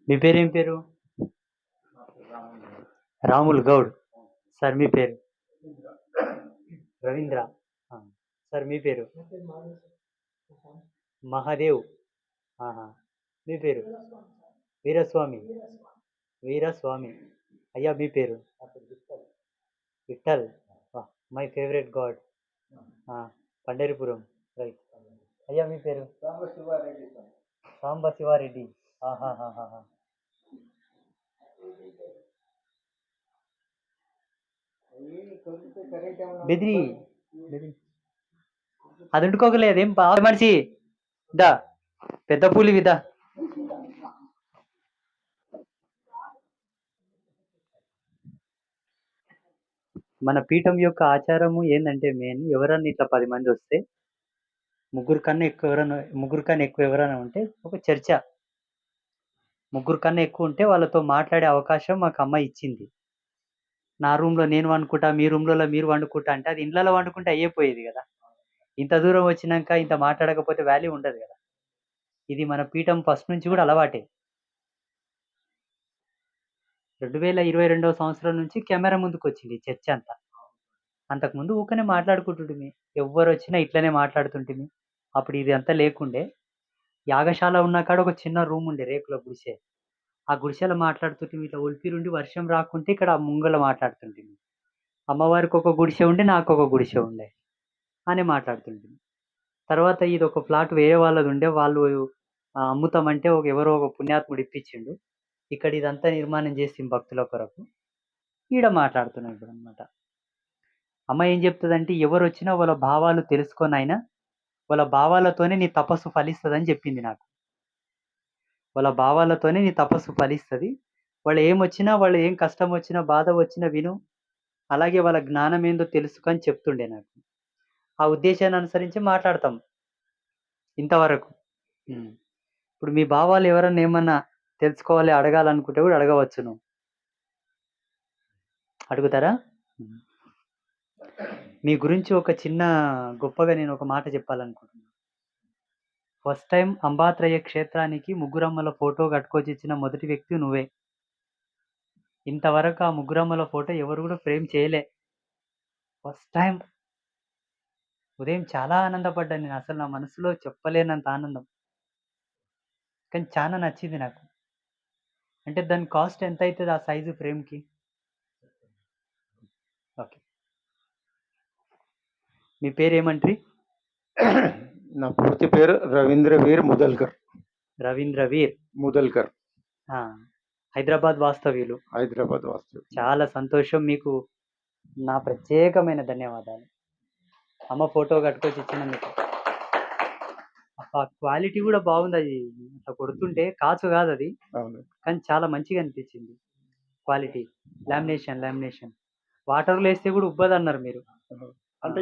మీ పేరేం పేరు? రాములు గౌడ్. సార్ మీ పేరు? రవీంద్ర. ఆ. సార్ మీ పేరు? మహాదేవ్. ఆహా. మీ పేరు? వీరస్వామి. వీరస్వామి. అయ్యా మీ పేరు? Vitthal. My favourite god. Pandaripuram. Right. అయ్యా మీ పేరు? సాంబ శివారెడ్డి. ఆహాహాహా. బెదిరి బెదిరి అది వండుకోగలేదు ఏం బాగా మనిషి. దా పెద్ద పూలి విదా. మన పీఠం యొక్క ఆచారము ఏంటంటే మెయిన్ ఎవరన్నా ఇట్లా 10 మంది వస్తే ముగ్గురు కన్నా ఎక్కువ ఎవరైనా ఉంటే ఒక చర్చ. ముగ్గురు కన్నా ఎక్కువ ఉంటే వాళ్ళతో మాట్లాడే అవకాశం మాకు అమ్మ ఇచ్చింది. నా రూమ్లో నేను వండుకుంటా, మీ రూమ్లలో మీరు వండుకుంటా అంటే అది ఇండ్లలో వండుకుంటే అయ్యేపోయేది కదా. ఇంత దూరం వచ్చినాక ఇంత మాట్లాడకపోతే వాల్యూ ఉండదు కదా. ఇది మన పీఠం ఫస్ట్ నుంచి కూడా అలవాటే. 2022వ సంవత్సరం నుంచి కెమెరా ముందుకు వచ్చింది ఈ చర్చ అంతా. అంతకుముందు ఊకనే మాట్లాడుకుంటుంటిమి. ఎవ్వరు వచ్చినా ఇట్లనే మాట్లాడుతుంటిమి. అప్పుడు ఇది అంతా లేకుండే. యాగశాల ఉన్న కాడ ఒక చిన్న రూమ్ ఉండే రేకుల గుడిసె. ఆ గుడిసెలో మాట్లాడుతుంటిమి. ఇట్లా ఒలిపిరుండి వర్షం రాకుంటే ఇక్కడ ముంగల మాట్లాడుతుంటిమి. అమ్మవారికి ఒక గుడిసె ఉండే, నాకు ఒక గుడిసె ఉండే అని మాట్లాడుతుంటిమి. తర్వాత ఇది ఒక ప్లాట్ వేరే వాళ్ళది ఉండే. వాళ్ళు అమ్ముతామంటే ఎవరో ఒక పుణ్యాత్ముడు ఇప్పించిండు. ఇక్కడ ఇదంతా నిర్మాణం చేసి భక్తుల కొరకు ఈడ మాట్లాడుతున్నాం ఇప్పుడు అనమాట. అమ్మ ఏం చెప్తుందంటే ఎవరొచ్చినా వాళ్ళ భావాలు తెలుసుకొని అయినా వాళ్ళ భావాలతోనే నీ తపస్సు ఫలిస్తుందని చెప్పింది నాకు. వాళ్ళ భావాలతోనే నీ తపస్సు ఫలిస్తుంది. వాళ్ళు ఏమొచ్చినా, వాళ్ళు ఏం కష్టం వచ్చినా, బాధ వచ్చినా విను. అలాగే వాళ్ళ జ్ఞానం ఏందో తెలుసుకొని చెప్తుండే నాకు. ఆ ఉద్దేశాన్ని అనుసరించి మాట్లాడతాం ఇంతవరకు. ఇప్పుడు మీ భావాలు ఎవరన్నా ఏమన్నా తెలుసుకోవాలి, అడగాలనుకుంటే కూడా అడగవచ్చును. అడుగుతారా? మీ గురించి ఒక చిన్న గొప్పగా నేను ఒక మాట చెప్పాలనుకుంటున్నాను. ఫస్ట్ టైం అంబాత్రయ క్షేత్రానికి ముగ్గురమ్మల ఫోటో కట్టుకొచ్చి ఇచ్చిన మొదటి వ్యక్తి నువ్వే. ఇంతవరకు ఆ ముగ్గురమ్మల ఫోటో ఎవరు కూడా ఫ్రేమ్ చేయలే. First time. ఉదయం చాలా ఆనందపడ్డాను నేను. అసలు నా మనసులో చెప్పలేనంత ఆనందం. కానీ చాలా నచ్చింది నాకు. అంటే దాని కాస్ట్ ఎంత అవుతుంది ఆ సైజు ఫ్రేమ్కి? ఓకే. మీ పేరు ఏమంటారు? నా పూర్తి పేరు రవీంద్ర వీర్ ముదల్కర్. రవీంద్ర వీర్ ముదల్కర్. హైదరాబాద్ వాస్తవ్యులు. హైదరాబాద్ వాస్తవ్యులు. చాలా సంతోషం. మీకు నా ప్రత్యేకమైన ధన్యవాదాలు. అమ్మ ఫోటో కట్టుకొచ్చి ఇచ్చినందుకు. ఆ క్వాలిటీ కూడా బాగుంది. అది అట్లా కొడుతుంటే కాచు కాదు అది, కానీ చాలా మంచిగా అనిపించింది క్వాలిటీ. లామినేషన్ వాటర్లో వేస్తే కూడా ఉబ్బదన్నారు మీరు. అంటే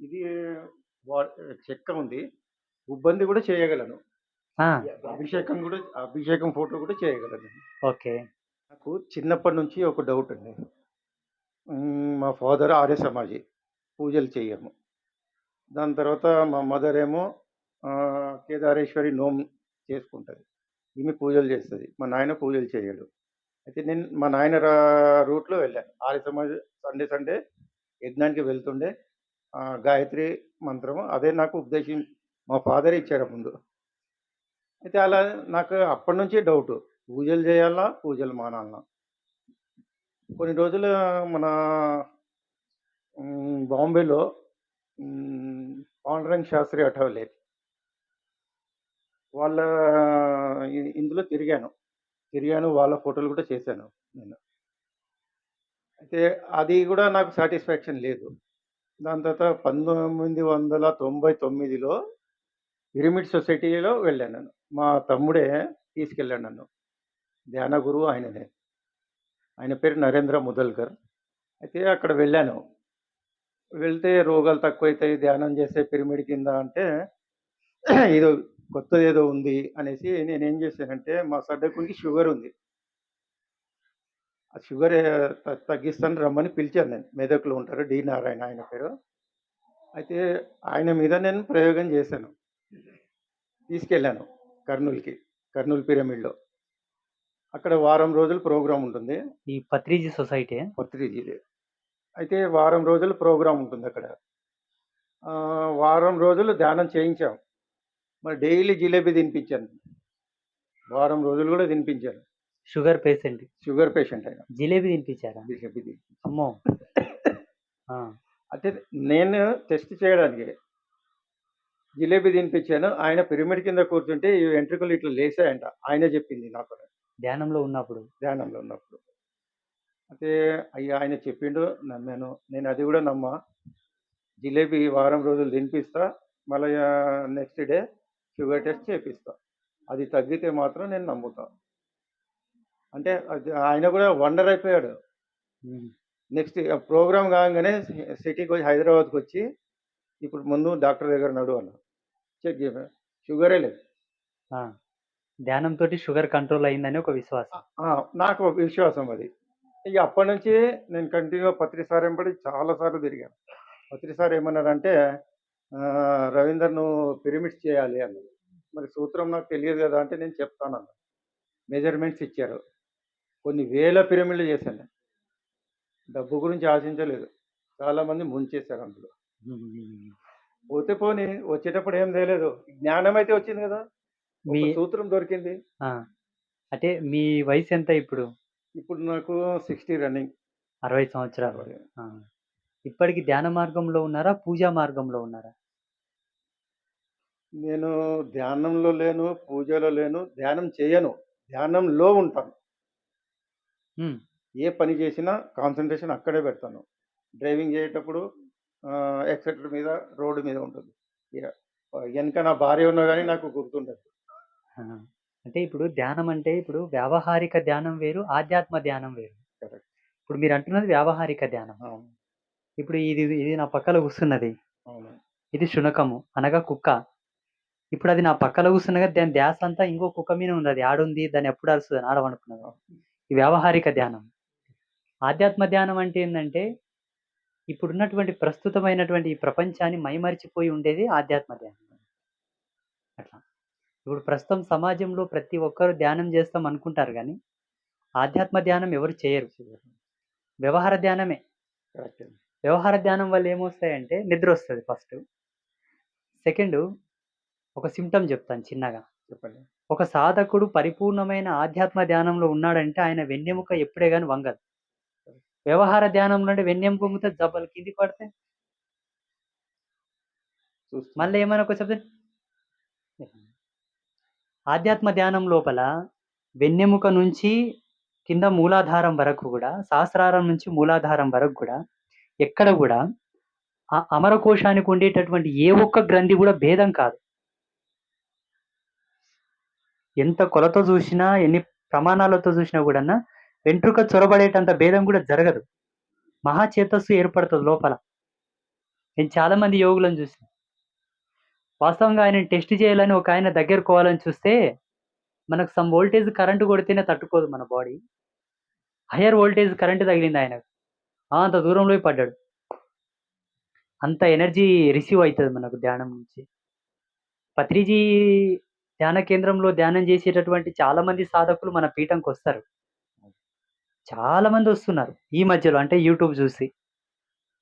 ఇది చెక్క ఉంది, ఉబ్బంది కూడా చేయగలను. అభిషేకం ఫోటో కూడా చేయగలను. ఓకే. నాకు చిన్నప్పటి నుంచి ఒక డౌట్ అండి. మా ఫాదర్ ఆర్య సమాజి, పూజలు చేయము. దాని తర్వాత మా మదర్ ఏమో కేదారేశ్వరి నోమ్ చేసుకుంటుంది, ఈమె పూజలు చేస్తుంది. మా నాయన పూజలు చేయడు. అయితే నేను మా నాయన రూట్లో వెళ్ళాను. ఆర్య సమాజ్ సండే యజ్ఞానికి వెళ్తుండే గాయత్రి మంత్రము అదే నాకు ఉపదేశం మా ఫాదర్ ఇచ్చారు ముందు. అయితే అలా నాకు అప్పటి నుంచి డౌట్, పూజలు చేయాలా, పూజలు మానాలన్నా. కొన్ని రోజులు మన బాంబేలో పాండురంగ్ శాస్త్రి అఠవలే వాళ్ళ ఇందులో తిరిగాను. వాళ్ళ ఫోటోలు కూడా చేశాను నేను. అయితే అది కూడా నాకు సాటిస్ఫాక్షన్ లేదు. దాని తర్వాత 1999లో పిరమిడ్ సొసైటీలో వెళ్ళాను నేను. మా తమ్ముడే తీసుకెళ్ళాడు నన్ను. ధ్యాన గురువు ఆయననే. ఆయన పేరు నరేంద్ర ముదల్కర్. అయితే అక్కడ వెళ్ళాను. వెళ్తే రోగాలు తక్కువైతాయి ధ్యానం చేస్తే పిరమిడ్ కింద అంటే ఏదో కొత్తది ఏదో ఉంది అనేసి నేనేం చేశానంటే, మా సడ్డకునికి షుగర్ ఉంది, ఆ షుగర్ తగ్గిస్తాను రమ్మని పిలిచాను నేను. మెదక్లో ఉంటారు, డి నారాయణ ఆయన పేరు. అయితే ఆయన మీద నేను ప్రయోగం చేశాను. తీసుకెళ్ళాను కర్నూలుకి, కర్నూలు పిరమిడ్లో. అక్కడ వారం రోజులు ప్రోగ్రామ్ ఉంటుంది. ఈ పత్రిజీ సొసైటీ. పత్రిజీది. అయితే వారం రోజులు ప్రోగ్రామ్ ఉంటుందక్కడ. వారం రోజులు ధ్యానం చేయించాం. మరి డైలీ జిలేబీ తినిపించాను. వారం రోజులు గూడా తినిపించాను. Sugar patient. షుగర్ పేషెంట్ ఆయన. జిలేబీ తినిపించారా? జిలేబీ అమ్మో! ఆ! అంటే నేను టెస్ట్ చేయడానికి జిలేబీ తినిపించాను. ఆయన పిరమిడ్ కింద కూర్చుంటే ఈ వెంట్రుకలు ఇట్లా లేసాయంట. ఆయనే చెప్పింది నాకు ధ్యానంలో ఉన్నప్పుడు. ధ్యానంలో ఉన్నప్పుడు. అయితే ఆయన చెప్పిండు, నమ్మాను. నేను అది గూడా నమ్మా. జిలేబీ వారం రోజులు తినిపిస్తా. మళ్ళా నెక్స్ట్ డే షుగర్ టెస్ట్ చేపిస్తా. అది తగ్గితే మాత్రం నేను నమ్ముతా. అంటే అది ఆయన గూడా వండర్ అయిపోయాడు. హ్మ్. నెక్స్ట్ ప్రోగ్రామ్ కాంగానే సిటీకొచ్చి హైదరాబాద్‌కొచ్చి ఇప్పుడు ముందు డాక్టర్ దగ్గర నడు అన్నారు. చెక్ చేశా. షుగరే లేదు. ఆ! ధ్యానంతోటి షుగర్ కంట్రోల్ అయిందని ఒక విశ్వాసం. నాకు ఒక విశ్వాసం అది. ఇగ అప్పటినుంచి నేను కంటిన్యూగా పత్రి సార్ వెంబడి చాలా సార్లు తిరిగాను. పత్రి సార్ ఏమన్నారంటే, "రవీందర్ నువ్వు పిరమిడ్స్ చేయాలి" అన్నారు. మరి సూత్రం నాకు తెలియదు గదా! అంటే నేను చెప్తానన్నా. మెజర్‌మెంట్స్ ఇచ్చారు. కొన్ని వేల పిరమిడ్‌లు చేశాను నేను. డబ్బు గురించి ఆశించలేదు. చాలామంది ముంచేశారు అందులో. హ్మ్. పోతే పోనీ వచ్చేటప్పుడు ఏం తేలేదు. జ్ఞానమైతే వచ్చింది గదా! మీ ఒక సూత్రం దొరికింది. ఆ! అంటే మీ వయసెంత ఇప్పుడు? ఇప్పుడు నాకు 60 రన్నింగ్. 60 సంవత్సరాలు. 60. ఆ! ఇప్పటికి ధ్యాన మార్గంలో ఉన్నారా? పూజా మార్గంలో ఉన్నారా? నేను ధ్యానంలో లేను, పూజలో లేను, ధ్యానం చేయను. ధ్యానంలో ఉంటాను. హ్మ్. ఏ పని చేసినా కాన్సంట్రేషన్ అక్కడే పెడతాను. డ్రైవింగ్ చేసేటప్పుడు ఎక్సెటర్ మీద, రోడ్డు మీద ఉంటుంది. ఇగ ఎనక నా భార్య ఉన్నా గానీ నాకు గుర్తుండదు. ఆ! అంటే ఇప్పుడు ధ్యానం అంటే ఇప్పుడు వ్యావహారిక ధ్యానం వేరు, ఆధ్యాత్మ ధ్యానం వేరు. కరెక్ట్. ఇప్పుడు మీరంటున్నది వ్యావహారిక ధ్యానం. అవును. ఇప్పుడు ఇది నా పక్కల కూసున్నది. అవును. ఇది శునకము అనగా కుక్క. ఇప్పుడది నా పక్కల కూసున్నది దాని ధ్యాస అంతా ఇంకో కుక్క మీద ఉన్నది. యాడుంది? దాన్ని ఎప్పుడు అరుస్తదని ఆడ పండుకున్నది. అవును. ఈ వ్యావహారిక ధ్యానం. ఆధ్యాత్మ ధ్యానం అంటే ఏందంటే, ఇప్పుడున్నటువంటి ప్రస్తుతమైనటువంటి ఈ ప్రపంచాన్ని మైమరిచిపోయి ఉండేది ఆధ్యాత్మ ధ్యానం. అట్లా. ఇప్పుడు ప్రస్తుతం సమాజంలో ప్రతి ఒక్కరు ధ్యానం చేస్తాం అనుకుంటారు గానీ, ఆధ్యాత్మ ధ్యానం ఎవరు చేయరు. వ్యవహార ధ్యానమే. కరెక్టే. వ్యవహార ధ్యానం వల్ల ఏమొస్తాయంటే నిద్రొస్తది ఫస్టు. సెకండు ఒక సింప్టమ్ జెప్తాను చిన్నగా. చెప్పండి. ఒక సాధకుడు పరిపూర్ణమైన ఆధ్యాత్మ ధ్యానంలో ఉన్నాడంటే ఆయన వెన్నెముక ఎప్పుడే గాని వంగదు. వ్యవహార ధ్యానంలో అంటే వెన్నెముక వంగితే జబ్బలు కిందికి పడితే చూస్తున్నా. మళ్ళీ ఏమైనా ఒక చెప్తే ఆధ్యాత్మ ధ్యానం లోపల వెన్నెముక నుంచి కింద మూలాధారం వరకు గూడా, సహస్రారం నుంచి మూలాధారం వరకు గూడా ఎక్కడ గూడా ఆ అమరకోశానికి ఉండేటటువంటి ఏ ఒక్క గ్రంథి గూడా భేదం కాదు. ఎంత కొలత జూషినా, ఎన్ని ప్రమాణాలతో జూషినా గూడన్నా వెంట్రుక చొరబడేటంత భేదం గూడా జరగదు. మహాచేతస్సు ఏర్పడతది లోపల. నేను చాలా మంది యోగులను జూసా. వాస్తవంగా ఆయనని టెస్ట్ చేయాలని ఒకాయన దగ్గరకు పోవాలని చూస్తే, మనకు సమ్ వోల్టేజ్ కరెంట్ కొడితేనే తట్టుకోదు మన బాడీ. హైయర్ వోల్టేజ్ కరెంట్ తగిలింది ఆయనకు. అంత దూరంలో పోయి పడ్డాడు. అంత ఎనర్జీ రిసీవ్ అయితది మనకు ధ్యానం నుంచి. పత్రిజీ ధ్యాన కేంద్రంలో ధ్యానం చేసేటటువంటి చాలా మంది సాధకులు మన పీఠంకొస్తారు. చాలా మందొస్తున్నారు. ఈ మధ్యలో అంటే యూట్యూబ్ జూసి.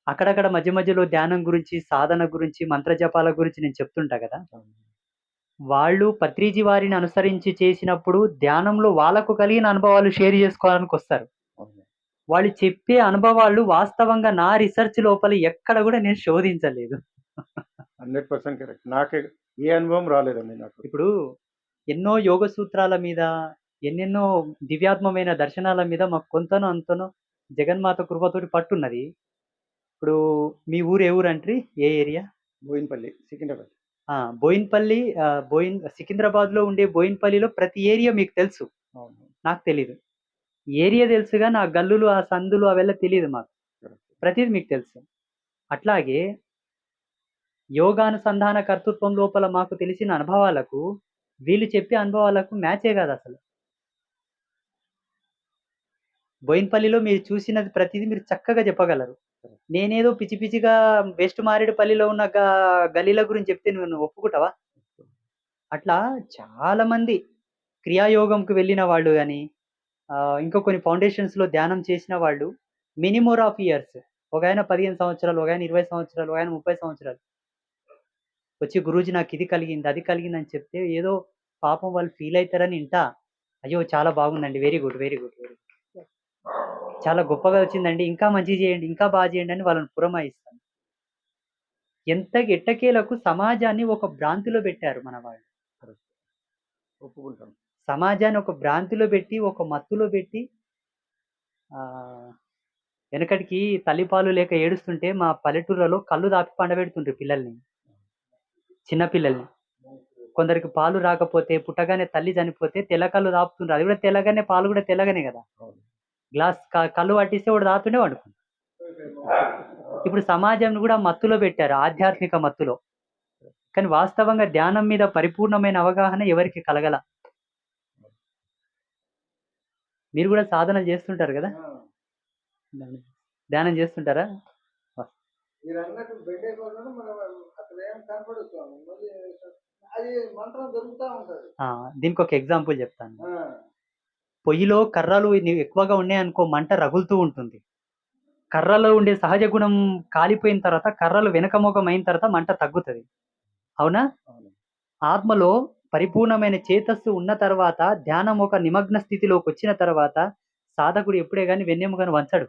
అక్కడక్కడ మధ్య మధ్యలో ధ్యానం గురించి, సాధన గురించి, మంత్ర జపాల గురించి నేను చెప్తుంటా గదా! వాళ్ళు పత్రిజీ వారిని అనుసరించి చేసినప్పుడు ధ్యానంలో వాళ్ళకు కలిగిన అనుభవాలు షేర్ జేసుకోవడానికొస్తారు. అవును. వాళ్ళు చెప్పే అనుభవాలు వాస్తవంగా నా రిసర్చ్ లోపల ఎక్కడ గూడా నేను శోధించలేదు. 100% కరెక్ట్. నాకే ఏ అనుభవం రాలేదండి నాకు. ఇప్పుడు ఎన్నో యోగ సూత్రాల మీద, ఎన్నెన్నో దివ్యాత్మమైన దర్శనాల మీద మాకు కొంతనో అంతనో జగన్మాత కృపతోటి పట్టున్నది. ఇప్పుడు మీ ఊరు ఏ ఊరంట్రి? ఏ ఏరియా? బోయినపల్లి, సికింద్రాబాద్. బోయిన్పల్లి సికింద్రాబాద్‌లో ఉండే బోయిన్పల్లిలో ప్రతి ఏరియా మీకు తెలుసు. అవును. నాకు తెలీదు. ఏరియా తెలుసు గాని, ఆ గల్లులు, ఆ సందులు అವೆಲ್ಲ తెలీదు మాకు. కరెక్ట్. ప్రతీది మీకు తెలుసు. అట్లాగే యోగానుసంధాన కర్తృత్వం లోపల మాకు తెలిసిన అనుభవాలకు, వీళ్ళు చెప్పే అనుభవాలకు మ్యాచే కాదసలు. బోయిన్పల్లిలో మీరు చూసినది ప్రతీదీ మీరు చక్కగా చెప్పగలరు. నేనేదో పిచ్చి పిచ్చిగా వెస్ట్ మారేడుపల్లిలో ఉన్న గల్లీల గురించి చెప్తే నువ్వు ఒప్పుకుంటావా? అట్లా చాలా మంది క్రియాయోగంకి వెళ్ళిన వాళ్ళు గాని, ఇంకా కొన్ని ఫౌండేషన్స్‌లో ధ్యానం చేసిన వాళ్ళు మెనీ మోర్ ఆఫ్ ఇయర్స్. ఒకాయన 15 సంవత్సరాలు, ఒకాయన 20 సంవత్సరాలు, ఒకాయన 30 సంవత్సరాలు. వచ్చి గురూజీ నాకిది కలిగింది, అది కలిగిందని చెప్తే ఏదో పాపం వాళ్ళు ఫీల్ అయితారని ఇంటా. అయ్యో! చాలా బాగుందండి. Very good. Very good. Very good. చాలా గొప్పగా వచ్చిందండి. ఇంకా మంచిగా చేయండి. ఇంకా బాగా చేయండి అని వాళ్ళని పురమాయిస్తాను. ఎట్టకేలకు సమాజాన్ని ఒక భ్రాంతిలో పెట్టారు మన వాళ్ళు. కరెక్ట్. ఒప్పుకుంటాను. సమాజాన్ని ఒక భ్రాంతిలో పెట్టి, ఒక మత్తులో పెట్టి ఆహ్, వెనకటికి తల్లిపాలు లేక ఏడుస్తుంటే మా పల్లెటూర్లలో కళ్ళు దాపి పండబెడుతుండ్రు పిల్లల్ని. చిన్న పిల్లల్ని. కొందరికి పాలు రాకపోతే, పుట్టగానే తల్లి చనిపోతే తెల్ల కళ్ళు తాపుతుండ్రు. అది కూడా తెల్లగానే పాలు కూడా తెల్లగానే గదా! అవును. గ్లాస్ కళ్ళు పట్టిస్తే వాడు తాగుతూనే పండుకుంటాడు. ఇప్పుడు సమాజంను కూడా మత్తులో పెట్టారు. ఆధ్యాత్మిక మత్తులో. కానీ వాస్తవంగా ధ్యానం మీద పరిపూర్ణమైన అవగాహన ఎవరికీ కలగల. మీరు కూడా సాధనలు చేస్తుంటారు గదా! ధ్యానం చేస్తుంటారా? మీరన్నట్టు బెడ్ అయిపోగానే మనం అక్కడ ఏం కనపడదు స్వామి. మళ్ళీ అది మంత్రం దొరుకుతా ఉంటది. దీనికొక ఎగ్జాంపుల్ చెప్తాను. పొయ్యిలో కర్రలు ఎక్కువగా ఉన్నాయనుకో మంట రగులుతూ ఉంటుంది. కర్రలో ఉండే సహజ గుణం కాలిపోయిన తర్వాత కర్రలు వెనకముఖం అయిన తర్వాత మంట తగ్గుతది. అవునా? అవును. ఆత్మలో పరిపూర్ణమైన చేతస్సు ఉన్న తర్వాత ధ్యానం ఒక నిమగ్న స్థితిలోకొచ్చిన తర్వాత సాధకుడు ఎప్పుడే గాని వెన్నెముకను వంచడు.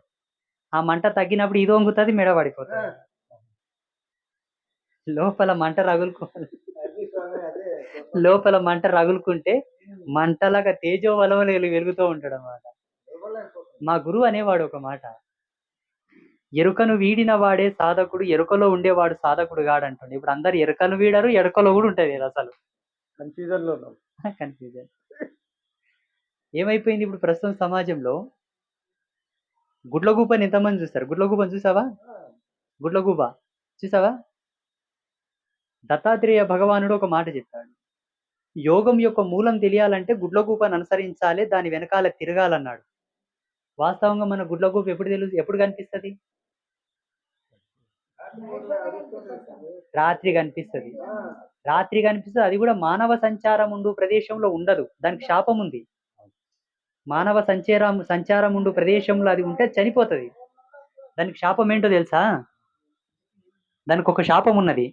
ఆ మంట తగ్గినప్పుడు ఇది వంగుతది, మెడ పడిపోతది. లోపల మంట రగులుకోవాలి. అది స్వామి అదే. లోపల మంట రగులుకుంటే మంటలాగా తేజోవలవలు వెలుగుతూ ఉంటాడన్నమాట. మా గురువు అనేవాడు ఒక మాట. ఎరుకను వీడిన వాడే సాధకుడు, ఎరుకలో ఉండేవాడు సాధకుడు గాడంటుండు. ఇప్పుడు అందరూ ఎరుకను వీడరు, ఎరుకలో గూడా ఉంటది అసలు. కన్‌ఫ్యూజన్‌లో ఉన్నాం. కన్‌ఫ్యూజన్. ఏమైపోయింది ఇప్పుడు ప్రస్తుతం సమాజంలో? గుడ్లగూబని ఎంతమంది చూస్తారు? గుడ్లగూబని చూసావా? గుడ్లగూబ చూసావా? దత్తాత్రేయ భగవానుడు ఒక మాట చెప్పాడు. యోగం యొక్క మూలం తెలియాలంటే గుడ్లగూబను అనుసరించాలి. దాని వెనకాల తిరగాలన్నాడు. వాస్తవంగా మన గుడ్లగూబ ఎప్పుడు కనిపిస్తది? రాత్రి కనిపిస్తది. రాత్రి కనిపిస్తది. అది కూడా మానవ సంచారం ఉండు ప్రదేశంలో ఉండదు. దానికి శాపం ఉంది. మానవ సంచారం ఉండు ప్రదేశంలో అది ఉంటే చనిపోతది. దానికి శాపం ఏంటో తెలుసా? దానికొక శాపం ఉన్నది.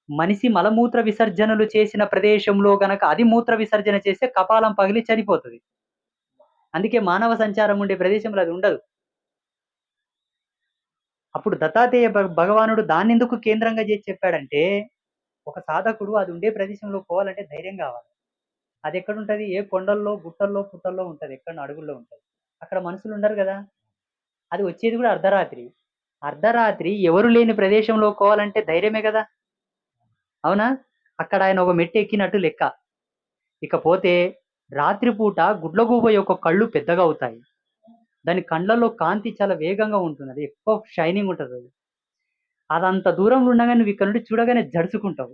మనిషి మలమూత్ర విసర్జనలు చేసిన ప్రదేశంలో గనక అది మూత్ర విసర్జన చేస్తే కపాలం పగిలి చనిపోతది. అందుకే మానవ సంచారం ఉండే ప్రదేశంలో అది ఉండదు. అప్పుడు దత్తాత్రేయ భగవానుడు దాన్నెందుకు కేంద్రంగా చేసి చెప్పాడంటే, ఒక సాధకుడు అది ఉండే ప్రదేశంలో పోవాలంటే ధైర్యం కావాలి. అదెక్కడుంటది? ఏ కొండల్లో, గుట్టల్లో, పుట్టల్లో ఉంటది. ఎక్కడనో అడవుల్లో ఉంటది. అక్కడ మనుషులుండరు గదా! అది వచ్చేది గూడా అర్ధరాత్రి. అర్ధరాత్రి ఎవరు లేని ప్రదేశంలో పోవాలంటే ధైర్యమే గదా! అవునా? అక్కడ ఆయన ఒక మెట్టు ఎక్కినట్టు లెక్క. ఇకపోతే రాత్రిపూట గుడ్లగూబ యొక్క కళ్ళు పెద్దగా అవుతాయి. దాని కండ్లలో కాంతి చాలా వేగంగా ఉంటుంది. అది ఎక్కువ షైనింగ్ ఉంటదది. అదంత దూరంలో ఉండగానే నువ్వు ఇక్కడ నుండి చూడగానే జడుసుకుంటావు.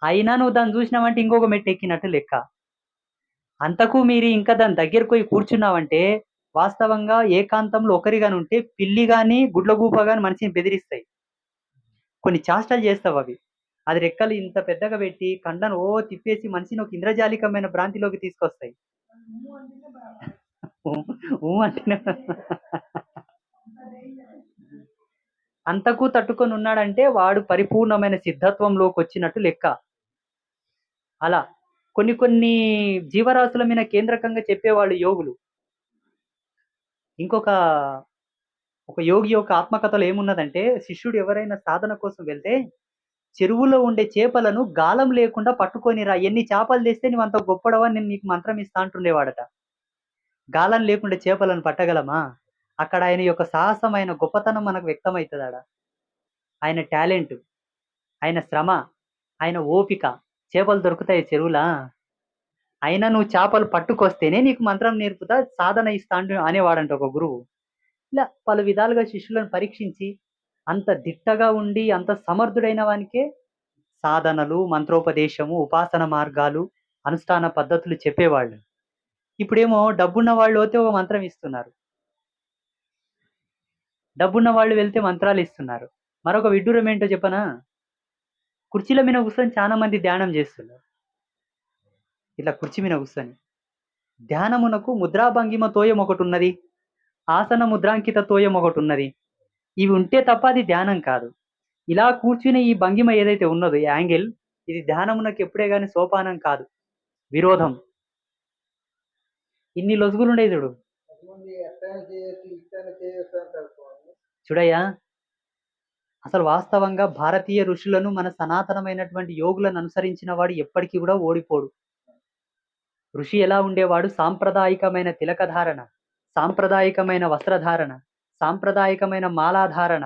అయినా నువ్వు దాన్ని చూసినావంటే ఇంకొక మెట్టు ఎక్కినట్టు లెక్క. అంతకు మీరి ఇంకా దాని దగ్గరకు పోయి కూర్చున్నావంటే, వాస్తవంగా ఏకాంతంలో ఒకరిగానుంటే పిల్లి గాని, గుడ్లగూబ గాని మనిషిని బెదిరిస్తాయి. కొన్ని చేష్టలు చేస్తావవి. అది రెక్కలు ఇంత పెద్దగా పెట్టి కండను తిప్పేసి మనిషిని ఒక ఇంద్రజాలికమైన భ్రాంతిలోకి తీసుకొస్తాయి. ఊ ఊ అంటేనే అంతకు తట్టుకొని ఉన్నాడంటే వాడు పరిపూర్ణమైన సిద్ధత్వంలోకొచ్చినట్టు లెక్క. అలా కొన్ని కొన్ని జీవరాశుల మీద కేంద్రకంగా చెప్పేవాళ్ళు యోగులు. ఇంకొక ఒక యోగి యొక్క ఆత్మకథలో ఏమున్నదంటే, శిష్యుడు ఎవరైనా సాధన కోసం వెళ్తే, చెరువులో ఉండే చేపలను గాలం లేకుండా పట్టుకొని రా. ఎన్ని చేపలు తెస్తే నువ్వంత గొప్పోడవా నేను నీకు మంత్రం ఇస్తా అంటుండేవాడట. గాలం లేకుండా చేపలను పట్టగలమా? అక్కడ ఆయన యొక్క సాహసం, ఆయన గొప్పతనం మనకు వ్యక్తమైతదాడ. ఆయన టాలెంట్, ఆయన శ్రమ, ఆయన ఓపిక. చేపలు దొరుకుతాయి చెరువులా? అయినా నువ్వు చేపలు పట్టుకొస్తేనే నీకు మంత్రం నేర్పుతా, సాధన ఇస్తా అనేవాడంట ఒక గురువు. ఇలా పలు విధాలుగా శిష్యులను పరీక్షించి, అంత దిట్టగా ఉండి, అంత సమర్థుడైన వానికే సాధనలు, మంత్రోపదేశము, ఉపాసన మార్గాలు, అనుష్ఠాన పద్ధతులు చెప్పేవాళ్ళు. ఇప్పుడేమో డబ్బున్న వాళ్ళు పోతే ఒక మంత్రం ఇస్తున్నారు. డబ్బున్న వాళ్ళు వెళ్తే మంత్రాలు ఇస్తున్నారు. మరొక విడ్డూరం ఏంటో చెప్పనా? కుర్చీల మీద కూర్చొని చాలా మంది ధ్యానం చేస్తున్నారు. ఇట్లా కుర్చీ మీద కూర్చొని. ధ్యానమునకు ముద్రాభంగిమ తోయం ఒకటున్నది. ఆసన ముద్రాంకిత తోయం ఒకటున్నది. ఇవి ఉంటే తప్ప అది ధ్యానం కాదు. ఇలా కూర్చునే ఈ భంగిమ ఏదైతే ఉన్నదో ఈ యాంగిల్ ఇది ధ్యానమునకు ఎప్పుడే గాని సోపానం కాదు. విరోధం. ఇన్ని లొసుగులుండయి చూడు. చూడయ్యా అసలు వాస్తవంగా భారతీయ ఋషులను మన సనాతనమైనటువంటి యోగులను అనుసరించిన వాడు ఎప్పటికీ కూడా ఓడిపోడు. ఋషి ఎలా ఉండేవాడు? సాంప్రదాయికమైన తిలకధారణ, సాంప్రదాయికమైన వస్త్రధారణ, సాంప్రదాయికమైన మాలాధారణ,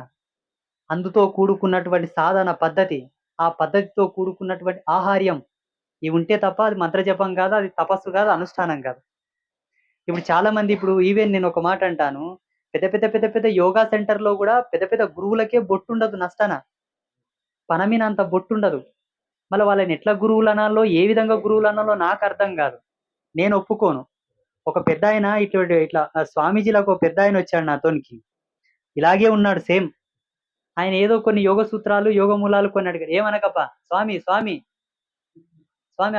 అందుతో కూడుకున్నటువంటి సాధన పద్ధతి, ఆ పద్ధతితో కూడుకున్నటువంటి ఆహార్యం ఇవి ఉంటే తప్ప అది మంత్రజపం కాదు, అది తపస్సు కాదు, అనుష్ఠానం కాదు. ఇప్పుడు చాలా మంది ఈవెన్ నేను ఒక మాట అంటాను, పెద్ద యోగా సెంటర్‌లో కూడా పెద్ద గురువులకే బొట్టుండదు నస్తాన. పనమినంత బొట్టుండదు. మళ్ళీ వాళ్ళని ఎట్లా గురువులనాలో, ఏ విధంగా గురువులనాలో నాకు అర్థం కాదు. నేను ఒప్పుకోను. ఒక పెద్దాయన ఇట్లా స్వామీజీలకు ఒక పెద్దాయన వచ్చాడు నాతోనికి. ఇలాగే ఉన్నాడు సేమ్. ఆయన ఏదో కొన్ని యోగ సూత్రాలు, యోగ మూలాలు కొన్ని అడిగాడు. ఏమనకప్పా స్వామి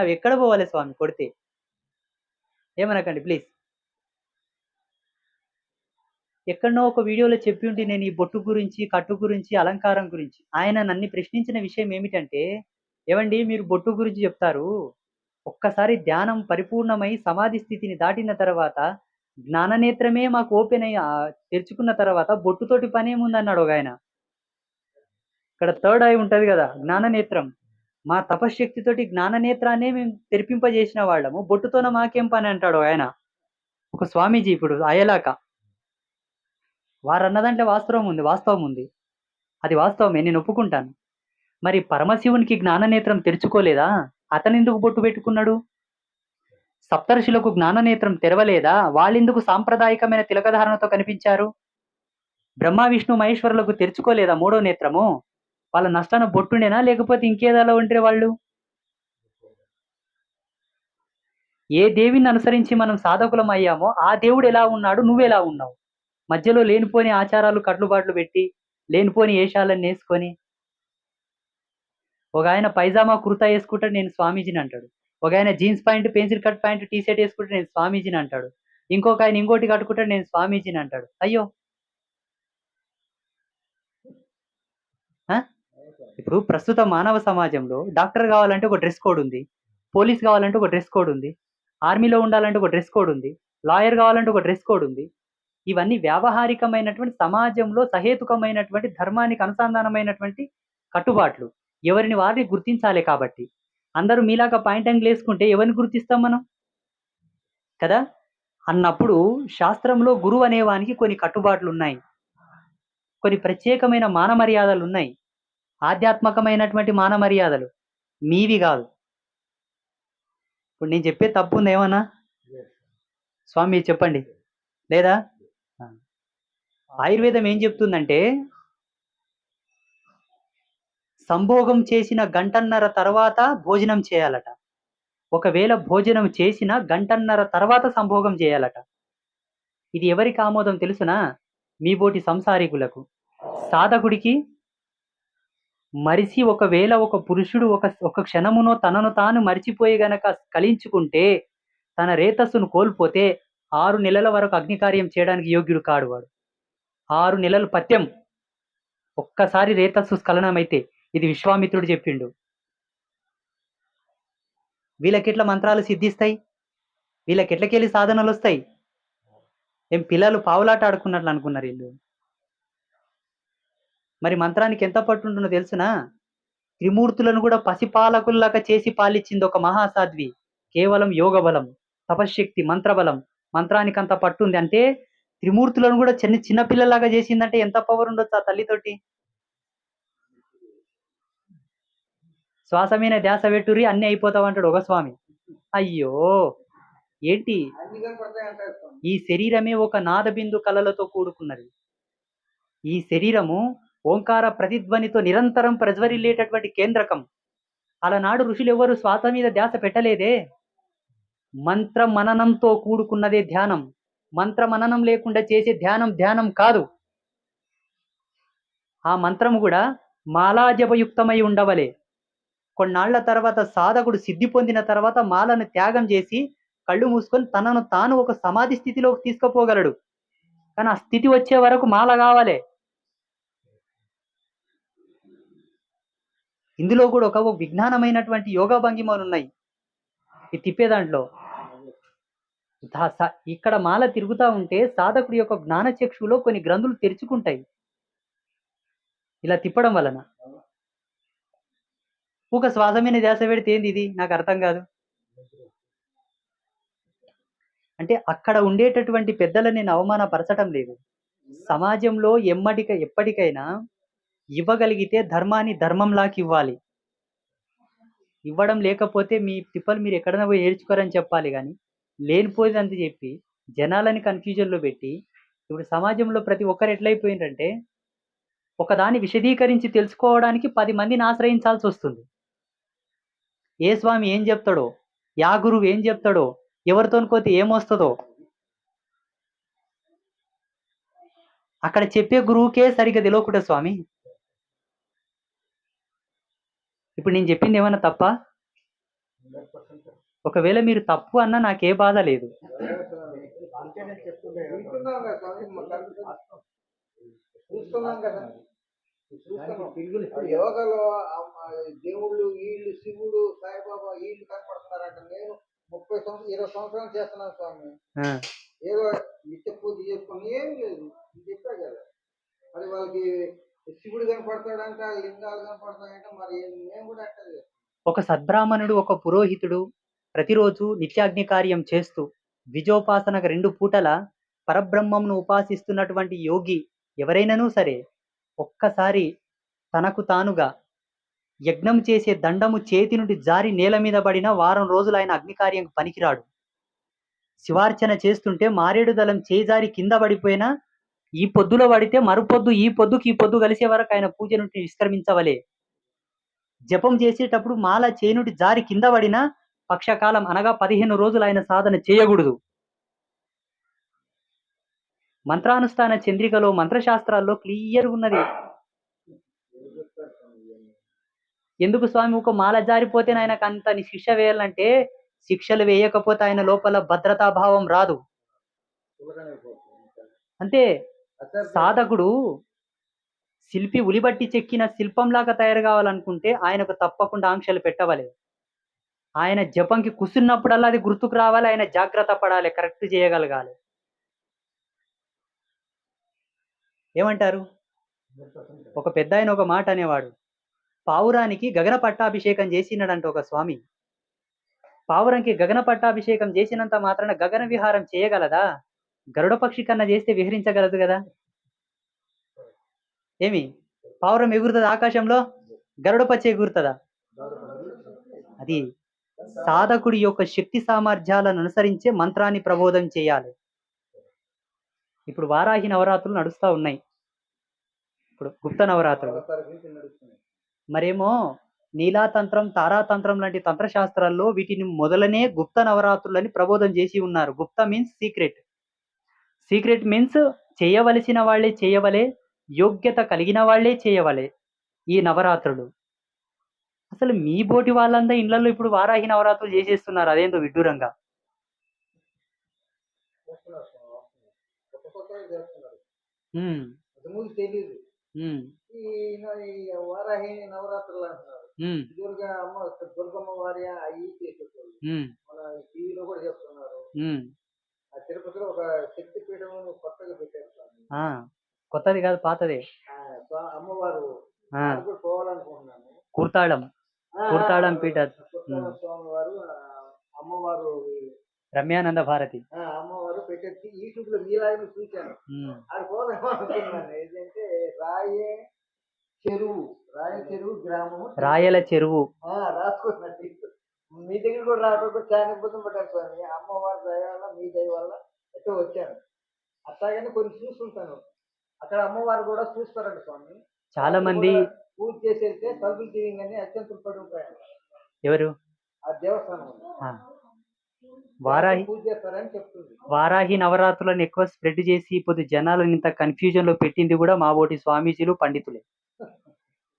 అవి ఎక్కడ పోవాలి స్వామి కొడితే? ఏమనకండి ప్లీజ్. ఎక్కడనో ఒక వీడియోలో చెప్పి ఉంటే నేను ఈ బొట్టు గురించి, కట్టు గురించి, అలంకారం గురించి. ఆయన నన్ను ప్రశ్నించిన విషయం ఏమిటంటే, ఏవండి మీరు బొట్టు గురించి చెప్తారు. ఒక్కసారి ధ్యానం పరిపూర్ణమై సమాధి స్థితిని దాటిన తర్వాత జ్ఞాననేత్రమే మాకు ఓపెన్ అయ్యి తెరుచుకున్న తర్వాత బొట్టుతోటి పనేముందన్నాడు ఒకాయన. ఇక్కడ థర్డ్ ఐ ఉంటది కదా జ్ఞాననేత్రం. మా తపశ్శక్తితోటి జ్ఞాననేత్రాన్నే మేము తెరిపింపజేసిన వాళ్ళము. బొట్టుతోన మాకేం పని అంటాడు ఆయన. ఒక స్వామీజీ ఇప్పుడు అయలాక. వారన్న దాంట్లో వాస్తవం ఉంది. అది వాస్తవమే, నేను ఒప్పుకుంటాను. మరి పరమశివునికి జ్ఞాననేత్రం తెరుచుకోలేదా? అతనెందుకు బొట్టు పెట్టుకున్నాడు? సప్తర్షులకు జ్ఞాననేత్రం తెరవలేదా? వాళ్ళెందుకు సాంప్రదాయికమైన తిలకధారణతో కనిపించారు? బ్రహ్మ విష్ణు మహేశ్వరులకు తెరుచుకోలేదా మూడో నేత్రము? వాళ్ళ నష్టాన బొట్టుండేనా లేకపోతే ఇంకేదాలో ఉంటే వాళ్ళు? ఏ దేవిని అనుసరించి మనం సాధకులం అయ్యామో ఆ దేవుడు ఎలా ఉన్నాడు, నువ్వెలా ఉన్నావు? మధ్యలో లేనిపోని ఆచారాలు కట్టుబాట్లు పెట్టి లేనిపోని వేషాలన్నీ వేసుకొని ఒక ఆయన పైజామా కుర్తా వేసుకుంటాడు, నేను స్వామీజీని అంటాడు. ఒక ఆయన jeans pant, pencil cut pant, T shirt వేసుకుంటే నేను స్వామీజీని అంటాడు. ఇంకొక ఆయన ఇంకోటి కట్టుకుంటాడు, నేను స్వామీజీని అంటాడు. అయ్యో, ఇప్పుడు ప్రస్తుత మానవ సమాజంలో డాక్టర్ కావాలంటే ఒక డ్రెస్ కోడ్ ఉంది, పోలీస్ కావాలంటే ఒక డ్రెస్ కోడ్ ఉంది, ఆర్మీలో ఉండాలంటే ఒక డ్రెస్ కోడ్ ఉంది, లాయర్ కావాలంటే ఒక డ్రెస్ కోడ్ ఉంది. ఇవన్నీ వ్యావహారికమైనటువంటి సమాజంలో సహేతుకమైనటువంటి ధర్మానికి అనుసంధానమైనటువంటి కట్టుబాట్లు. ఎవరిని వారిని గుర్తించాలి కాబట్టి. అందరూ మీలాగా పాయింట్ యాంగిల్ వేసుకుంటే ఎవరిని గుర్తిస్తాం మనం కదా? అన్నప్పుడు శాస్త్రంలో గురువు అనేవానికి కొన్ని కట్టుబాట్లు ఉన్నాయి, కొన్ని ప్రత్యేకమైన మాన మర్యాదలు ఉన్నాయి, ఆధ్యాత్మకమైనటువంటి మాన మర్యాదలు. మీవి కాదు. ఇప్పుడు నేను చెప్పే తప్పు ఉంది ఏమన్నా? స్వామి చెప్పండి. లేదా? ఆయుర్వేదం ఏం చెప్తుందంటే సంభోగం చేసిన గంటన్నర తర్వాత భోజనం చేయాలట. ఒకవేళ భోజనం చేసిన గంటన్నర తర్వాత సంభోగం చేయాలట. ఇది ఎవరికి ఆమోదం తెలుసునా? మీబోటి సంసారికులకు. సాధకుడికి మరిసి ఒకవేళ ఒక పురుషుడు ఒక క్షణమునో తనను తాను మరిచిపోయి గనక కలించుకుంటే, తన రేతస్సును కోల్పోతే 6 నెలల వరకు అగ్నికార్యం చేయడానికి యోగ్యుడు కాడు వాడు. 6 నెలలు పత్యం. ఒక్కసారి రేతస్సు స్ఖలనమైతే. ఇది విశ్వామిత్రుడు చెప్పిండు. వీళ్ళకెట్ల మంత్రాలు సిద్ధిస్తాయి? వీళ్ళకెట్లకెళ్ళి సాధనలు వస్తాయి? ఏం పిల్లలు పావులాట ఆడుకున్నట్లు అనుకున్నారు వీళ్ళు? మరి మంత్రానికి ఎంత పట్టుంటుందో తెలుసునా? త్రిమూర్తులను కూడా పసిపాలకుల్లాగా చేసి పాలిచ్చింది ఒక మహాసాధ్వి. కేవలం యోగ బలం, తపశ్శక్తి, మంత్రబలం. మంత్రానికి అంత పట్టుంది అంటే త్రిమూర్తులను కూడా చిన్న పిల్లలాగా చేసిందంటే ఎంత పవర్ ఉండొచ్చు ఆ తల్లితోటి? శ్వాస మీద ధ్యాస పెట్టుర్రి అన్ని అయిపోతావంటాడు ఒక స్వామి. అయ్యో, ఏంటి? ఈ శరీరమే ఒక నాదబిందు కలలతో కూడుకున్నది. ఈ శరీరము ఓంకార ప్రతిధ్వనితో నిరంతరం ప్రజ్వరిల్లేటటువంటి కేంద్రకం. అలనాడు ఋషులు ఎవరు శ్వాస మీద ధ్యాస పెట్టలేదే. మంత్ర మననంతో కూడుకున్నదే ధ్యానం. మంత్ర మననం లేకుండా చేసే ధ్యానం కాదు. ఆ మంత్రము కూడా మాలాజపయుక్తమై ఉండవలే. కొన్నాళ్ల తర్వాత సాధకుడు సిద్ధి పొందిన తర్వాత మాలను త్యాగం చేసి కళ్ళు మూసుకొని తనను తాను ఒక సమాధి స్థితిలోకి తీసుకుపోగలడు. కానీ ఆ స్థితి వచ్చే వరకు మాల కావాలి. ఇందులో కూడా ఒక విజ్ఞానమైనటువంటి యోగా భంగిమలు ఉన్నాయి ఈ తిప్పే దాంట్లో. ఇక్కడ మాల తిరుగుతా ఉంటే సాధకుడి యొక్క జ్ఞాన చక్షులో కొన్ని గ్రంథులు తెరుచుకుంటాయి ఇలా తిప్పడం వలన. ఒక శ్వాస మీద ధ్యాస పెడితే ఏంది ఇది నాకు అర్థం కాదు. అంటే అక్కడ ఉండేటటువంటి పెద్దలను నేను అవమానపరచటం లేదు. సమాజంలో ఎప్పటికైనా ఇవ్వగలిగితే ధర్మాన్ని ధర్మంలాకి ఇవ్వాలి. ఇవ్వడం లేకపోతే మీ తిప్పలు మీరు ఎక్కడైనా పోయి ఏడ్చుకోరని చెప్పాలి కానీ లేనిపోయిందంత చెప్పి జనాలని కన్ఫ్యూజన్లో పెట్టి ఇప్పుడు సమాజంలో ప్రతి ఒక్కరు ఎట్లయిపోయిందంటే ఒకదాన్ని విశదీకరించి తెలుసుకోవడానికి 10 మందిని ఆశ్రయించాల్సి వస్తుంది. ఏ స్వామి ఏం చెప్తాడో, యా గురువు ఏం చెప్తాడో, ఎవరితోనికోతే ఏమొస్తుందో అక్కడ చెప్పే గురువుకే సరిగ్గా తెలియకుండా స్వామి. ఇప్పుడు నేను చెప్పింది ఏమన్నా తప్ప? ఒకవేళ మీరు తప్పు అన్నా నాకే బాధ లేదు. యోగాలో దేవుళ్ళు వీళ్ళు శివుడు సాయిబాబా వీళ్ళు కనపడుతున్నారంట. నేను 30 సంవత్సరాలు 20 సంవత్సరాలు చేస్తున్నాను స్వామి. ఏదో నిత్య పూజ చేసుకుని ఏం లేదు చెప్పా కదా. మరి వాళ్ళకి శివుడు కనపడతాడంట, లింగాలు కనపడతాయంట. మరి మేము కూడా అట్లా ఒక సద్బ్రాహ్మణుడు ఒక పురోహితుడు ప్రతిరోజు నిత్యాగ్ని కార్యం చేస్తూ ద్విజోపాసనకు 2 పూటల పరబ్రహ్మంను ఉపాసిస్తున్నటువంటి యోగి ఎవరైనానూ సరే ఒక్కసారి తనకు తానుగా యజ్ఞం చేసే దండము చేతి నుండి జారి నేల మీద పడిన వారం రోజులు ఆయన అగ్నికార్యం పనికిరాడు. శివార్చన చేస్తుంటే మారేడు దళం చేజారి కింద పడిపోయినా ఈ పొద్దులో పడితే మరుపొద్దు ఈ పొద్దుకి ఈ పొద్దు కలిసే వరకు ఆయన పూజ నుండి నిష్క్రమించవలే. జపం చేసేటప్పుడు మాల చేయి నుండి జారి కింద పడిన పక్షకాలం అనగా 15 రోజులు ఆయన సాధన చేయకూడదు. మంత్రానుష్ఠాన చంద్రికలో మంత్రశాస్త్రాల్లో క్లియర్ ఉన్నది. ఎందుకు స్వామి ఒక మాల జారిపోతే ఆయనకు అంత శిక్ష వేయాలంటే శిక్షలు వేయకపోతే ఆయన లోపల భద్రతాభావం రాదు. అంతే. సాధకుడు శిల్పి ఉలిబట్టి చెక్కిన శిల్పంలాగా తయారు కావాలనుకుంటే ఆయనకు తప్పకుండా ఆంక్షలు పెట్టవాలి. ఆయన జపంకి కూర్చున్నప్పుడల్లా అది గుర్తుకు రావాలి. ఆయన జాగ్రత్త పడాలి, కరెక్ట్ చేయగలగాలి. ఏమంటారు? ఒక పెద్ద ఆయన ఒక మాట అనేవాడు, పావురానికి గగన పట్టాభిషేకం చేసినాడంట ఒక స్వామి. పావురంకి గగన పట్టాభిషేకం చేసినంత మాత్రాన గగన విహారం చేయగలదా? గరుడ పక్షి కన్నా చేస్తే విహరించగలదు కదా. ఏమి పావురం ఎగురుతుంది ఆకాశంలో, గరుడ పక్షి ఎగురుతుందా? అది సాధకుడి యొక్క శక్తి సామర్థ్యాలను అనుసరించే మంత్రాన్ని ప్రబోధం చేయాలి. ఇప్పుడు వారాహి నవరాత్రులు నడుస్తూ ఉన్నాయి. ఇప్పుడు గుప్త నవరాత్రులు మరేమో నీలాతంత్రం, తారాతంత్రం లాంటి తంత్రశాస్త్రాల్లో వీటిని మొదలనే గుప్త నవరాత్రులని ప్రబోధం చేసి ఉన్నారు. గుప్త మీన్స్ సీక్రెట్. సీక్రెట్ మీన్స్ చేయవలసిన వాళ్ళే చేయవలే, యోగ్యత కలిగిన వాళ్ళే చేయవలే ఈ నవరాత్రులు. అసలు మీ బోటి వాళ్ళంతా ఇళ్లలో ఇప్పుడు వారాహి నవరాత్రులు చేసేస్తున్నారు. అదేందో విడ్డూరంగా. తెలియదు. ఈ వారాహి నవరాత్రులు అంటున్నారు. దుర్గమ్మ వారి అవి చేసేటోళ్ళు మన టీవీలో కూడా చెప్తున్నారు. ఆ తిరుపతిలో ఒక శక్తి పీఠం కొత్తగా పెట్టారు. కొత్తది కాదు, పాతదే. అమ్మవారు కూడా పోవాలనుకుంటున్నాను. కూర్తాళం పీఠ స్వామి వారు అమ్మవారు రమ్యానంద భారతి అమ్మవారు పెట్టేసి యూట్యూబ్ లో మీలాగా చూశాను. అది పోదాం అనుకున్నాను. ఏంటంటే రాయల చెరువు గ్రామము, రాయల చెరువు రాసుకున్నట్టు మీ దగ్గర కూడా రావడం చాలా ఇబ్బంది పడ్డారు స్వామి. అమ్మవారి దయ వల్ల మీ దయ వల్ల ఎట్టో వచ్చాను. అట్లాగనే కొన్ని చూస్తుంటాను. అక్కడ అమ్మవారు కూడా చూస్తారంట స్వామి. చాలా మంది పూజ చేసేస్తే తలుపులు తీయంగానే అత్యంత పడి ఉంటాయి. ఎవరు? ఆ దేవస్థానం వారాహి పూజ చేస్తారని చెప్తుంది. వారాహి నవరాత్రులను ఎక్కువ స్ప్రెడ్ చేసి ఇప్పుడు జనాలను ఇంత కన్ఫ్యూజన్ లో పెట్టింది కూడా మా ఓటి స్వామీజీలు, పండితులే.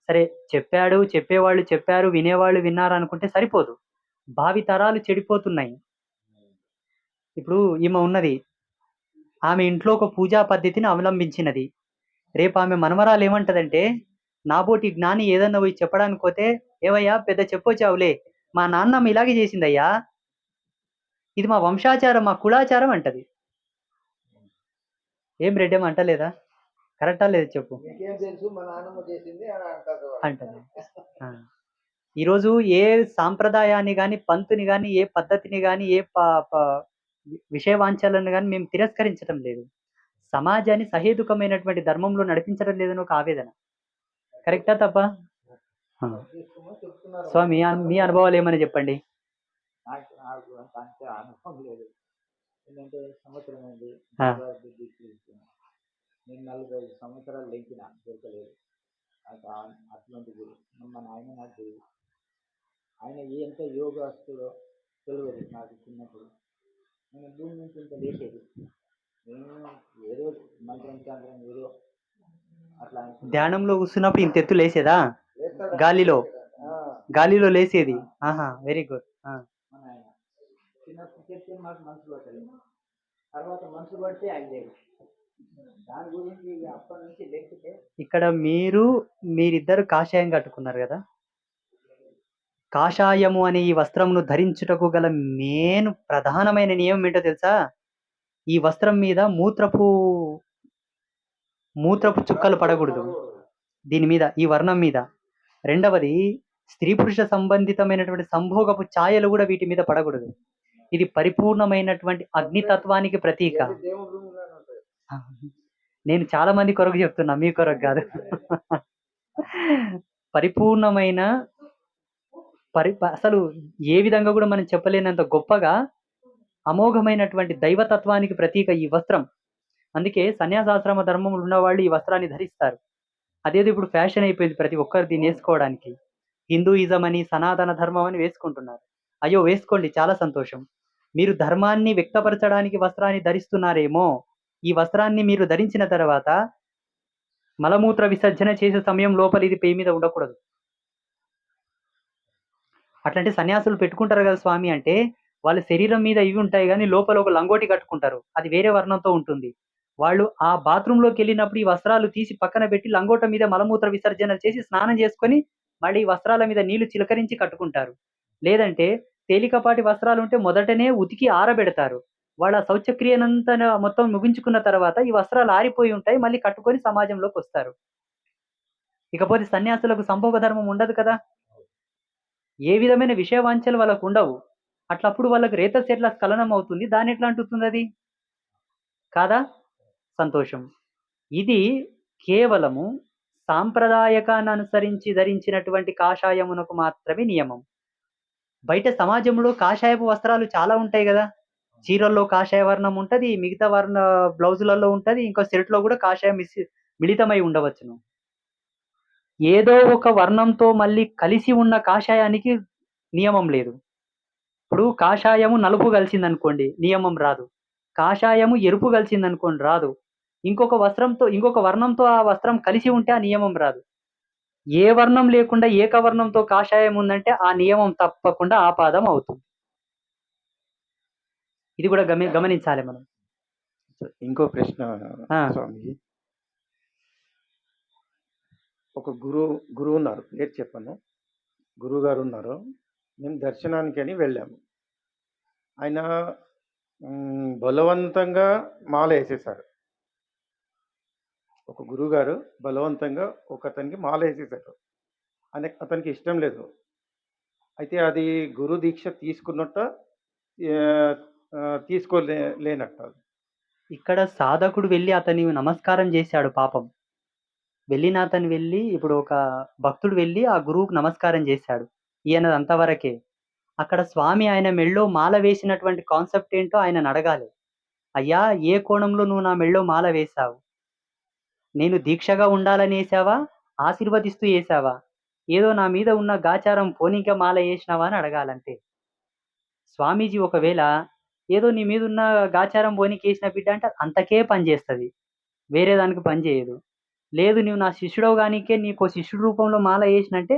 సరే చెప్పాడు, చెప్పేవాళ్ళు చెప్పారు, వినేవాళ్ళు విన్నారు అనుకుంటే సరిపోదు. భావి తరాలు చెడిపోతున్నాయి. ఇప్పుడు ఈమె ఉన్నది. ఆమె ఇంట్లో ఒక పూజా పద్ధతిని అవలంబించినది. రేపు ఆమె మనమరాలు ఏమంటదంటే, నాబోటి జ్ఞాని ఏదన్నా పోయి చెప్పడానికి పోతే, "ఏవయ్యా పెద్ద చెప్పొచ్చావులే. మా నాన్నమ్మ ఇలాగే చేసిందయ్యా. ఇది మా వంశాచారం, మా కులాచారం" అంటది. ఏం రెడ్డేమో అంటలేదా? కరెక్టా లేదా చెప్పు? మీకేం తెలుసు మా నాన్నమ్మ చేసింది అని అంటారు వాళ్ళు. అంటది. ఆ! ఈరోజు ఏ సాంప్రదాయాన్ని గాని, పంతుని గాని, ఏ పద్ధతిని గాని, ఏ ప ప విషయ వాంఛలను గాని మేము తిరస్కరించటం లేదు. సమాజాన్ని సహేతుకమైనటువంటి ధర్మంలో నడిపించడం లేదని ఒక ఆవేదన. కరెక్టా? తప్పా? ఆ! చేసుకోమని చెప్తున్నారు. స్వామి మీ అనుభవాలు ఏమని చెప్పండి? నాకు అంత అనుభవం లేదు. ఏంటంటే సంవత్సరం అయింది. ఆ! నేను 45 సంవత్సరాలు లెంకిన దొరకలేదు. అట్లాంటి గురు మా నాయన నాకు తెలియదు. ఆయన ఎంత యోగస్తుడో తెలియదు నాకు చిన్నప్పుడు. నేను భూమి నుంచి ఇంత లేచేది. నేను ఏదో మంత్రం చాంద్రం ఏదో అట్లా ధ్యానంలో కూర్చున్నప్పుడు ఇంత ఎత్తు లేసేదా? లేస్తాడా? గాలిలో ఆ, గాలిలో లేసేది. ఆహా! Very good. ఆ! మా నాయన చిన్నప్పుడు చెప్తే మాకు మనసు పట్టలేదు. తర్వాత మనసు పడితే ఆయన లేదు. దాని గురించి ఇక అప్పటి నుంచి లెక్కితే ఇక్కడ మీరిద్దరు కాషాయం కట్టుకున్నారు కదా! కాషాయము అనే ఈ వస్త్రమును ధరించుటకు గల ప్రధానమైన నియమం ఏంటో తెలుసా? ఈ వస్త్రం మీద మూత్రపు చుక్కలు పడకూడదు. దీని మీద, ఈ వర్ణం మీద. రెండవది, స్త్రీ పురుష సంబంధితమైనటువంటి సంభోగపు ఛాయలు కూడా వీటి మీద పడకూడదు. ఇది పరిపూర్ణమైనటువంటి అగ్నితత్వానికి ప్రతీక. ఇది దేవుడి రూమ్ లోనే ఉంటుంది. నేను చాలా మంది కొరకు చెప్తున్నా, మీ కొరకు కాదు. పరిపూర్ణమైన అసలు ఏ విధంగా కూడా మనం చెప్పలేనంత గొప్పగా అమోఘమైనటువంటి దైవతత్వానికి ప్రతీక ఈ వస్త్రం. అందుకే సన్యాసాశ్రమ ధర్మములు ఉన్నవాళ్ళు ఈ వస్త్రాన్ని ధరిస్తారు. అదేదో ఇప్పుడు ఫ్యాషన్ అయిపోయింది ప్రతి ఒక్కరు దీన్ని వేసుకోవడానికి. హిందూయిజం అని, సనాతన ధర్మం అని వేసుకుంటున్నారు. అయ్యో వేసుకోండి, చాలా సంతోషం. మీరు ధర్మాన్ని వ్యక్తపరచడానికి వస్త్రాన్ని ధరిస్తున్నారేమో. ఈ వస్త్రాన్ని మీరు ధరించిన తర్వాత మలమూత్ర విసర్జన చేసే సమయం లోపల ఇది పేయి మీద ఉండకూడదు. అట్లాంటి సన్యాసులు పెట్టుకుంటారు కదా స్వామి అంటే, వాళ్ళ శరీరం మీద ఇవి ఉంటాయి కానీ లోపల ఒక లంగోటి కట్టుకుంటారు. అది వేరే వర్ణంతో ఉంటుంది. వాళ్ళు ఆ బాత్రూంలోకి వెళ్ళినప్పుడు ఈ వస్త్రాలు తీసి పక్కన పెట్టి లంగోట మీద మలమూత్ర విసర్జన చేసి స్నానం చేసుకొని మళ్ళీ ఈ వస్త్రాల మీద నీళ్లు చిలకరించి కట్టుకుంటారు. లేదంటే తేలికపాటి వస్త్రాలు ఉంటే మొదటనే ఉతికి ఆరబెడతారు. వాళ్ళ శౌచక్రియనంతా మొత్తం ముగించుకున్న తర్వాత ఈ వస్త్రాలు ఆరిపోయి ఉంటాయి. మళ్ళీ కట్టుకొని సమాజంలోకి వస్తారు. ఇకపోతే సన్యాసులకు సంభోగ ధర్మం ఉండదు కదా! ఏ విధమైన విషయ వాంఛలు వాళ్ళకు ఉండవు. అట్లప్పుడు వాళ్ళకి రేతస్సు ఎట్లా స్ఖలనం అవుతుంది? దాన్ని ఎట్లా అంటుతుంది అది? కాదా? సంతోషం. ఇది కేవలము సాంప్రదాయకాన్ని అనుసరించి ధరించినటువంటి కాషాయమునకు మాత్రమే నియమం. బయట సమాజంలో కాషాయపు వస్త్రాలు చాలా ఉంటాయి కదా! చీరల్లో కాషాయ వర్ణం ఉంటది. మిగతా బ్లౌజులలో ఉంటది. ఇంకో షర్ట్‌లో కూడా కాషాయం మిళితమై ఉండవచ్చును. ఏదో ఒక వర్ణంతో మళ్ళీ కలిసి ఉన్న కాషాయానికి నియమం లేదు. ఇప్పుడు కాషాయము నలుపు కలిసిందనుకోండి నియమం రాదు. కాషాయము ఎరుపు కలిసిందనుకోండి రాదు. ఇంకొక వర్ణంతో ఆ వస్త్రం కలిసి ఉంటే ఆ నియమం రాదు. ఏ వర్ణం లేకుండా ఏకవర్ణంతో కాషాయం ఉందంటే ఆ నియమం తప్పకుండా ఆపాదం అవుతుంది. ఇది కూడా గమనించాలి మనం. ఇంకో ప్రశ్న ఆ. స్వామి. ఒక గురువు ఉన్నారు, పేరు చెప్పను. గురువు గారు ఉన్నారు. మేము దర్శనానికి అని వెళ్ళాము. ఆయన బలవంతంగా మాల వేసేసారు. ఒక గురువు గారు బలవంతంగా అతనికి మాల వేసేసారు. అతనికి ఇష్టం లేదు. అయితే అది గురు దీక్ష తీసుకున్నట్ట తీసుకోలేనట్ట. ఇక్కడ సాధకుడు వెళ్ళి అతని నమస్కారం చేశాడు పాపం. ఇప్పుడు ఒక భక్తుడు వెళ్ళి ఆ గురువుకు నమస్కారం చేశాడు. ఈయనది అంతవరకే. అక్కడ స్వామి ఆయన మెళ్ళో మాల వేసినటువంటి కాన్సెప్ట్ ఏంటో ఆయనను అడగాలి. అయ్యా, ఏ కోణంలో నువ్వు నా మెళ్ళో మాల వేశావు? నేను దీక్షగా ఉండాలని వేసావా? ఆశీర్వదిస్తూ వేసావా? ఏదో నా మీద ఉన్న గాచారం పోనీక మాల వేసినావా అని అడగాలంటే. స్వామీజీ ఒకవేళ ఏదో నీ మీద ఉన్న గాచారం పోనీకి వేసిన బిడ్డ అంటే అంతకే పనిచేస్తుంది, వేరే దానికి పనిచేయదు. లేదు నువ్వు నా శిష్యుడవు గానికే నీకు శిష్యుడి రూపంలో మాల వేసినంటే